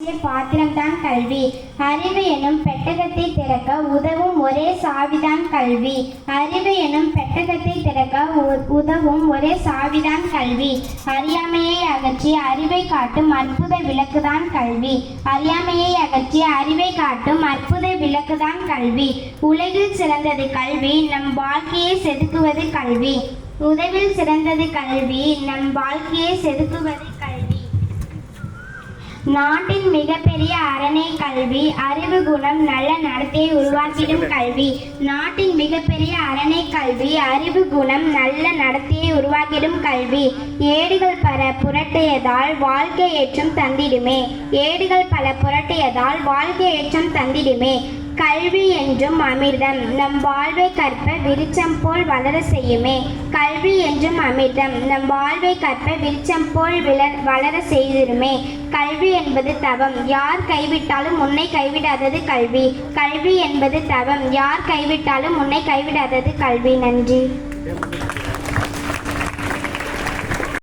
பாத்திரம்தான் கல்வி. அறிவு எனும் பெட்டகத்தை திறக்க உதவும் ஒரே சாவிதான் கல்வி. அறிவு எனும் பெட்டகத்தை திறக்க உதவும் ஒரே சாவிதான் கல்வி. அறியாமையை அகற்றி அறிவை காட்டும் அற்புத விளக்குதான் கல்வி. அறியாமையை அகற்றி அறிவை காட்டும் அற்புத விளக்குதான் கல்வி. உலகில் சிறந்தது கல்வி, நம் வாழ்க்கையை செதுக்குவது கல்வி. உலகில் சிறந்தது கல்வி, நம் வாழ்க்கையை செதுக்குவது கல்வி. நாட்டின் மிகப்பெரிய அரணை கல்வி. அறிவு குணம் நல்ல நடத்தையை உருவாக்கிடும் கல்வி. நாட்டின் மிகப்பெரிய அரணை கல்வி. அறிவு குணம் நல்ல நடத்தையை உருவாக்கிடும் கல்வி. ஏடுகள் பல புரட்டியதால் வாழ்க்கை ஏற்றம் தந்திடுமே. ஏடுகள் பல புரட்டியதால் வாழ்க்கை ஏற்றம் தந்திடுமே. கல்வி என்றும் அமிர்தம், நம் வாழ்வை கற்ப விருட்சம் போல் வளர செய்யுமே. கல்வி என்றும் அமிர்தம், நம் வாழ்வை கற்ப விருட்சம் போல் வளர செய்திருமே. கல்வி என்பது தவம், யார் கைவிட்டாலும் உன்னை கைவிடாதது கல்வி. கல்வி என்பது தவம், யார் கைவிட்டாலும் உன்னை கைவிடாதது கல்வி. நன்றி.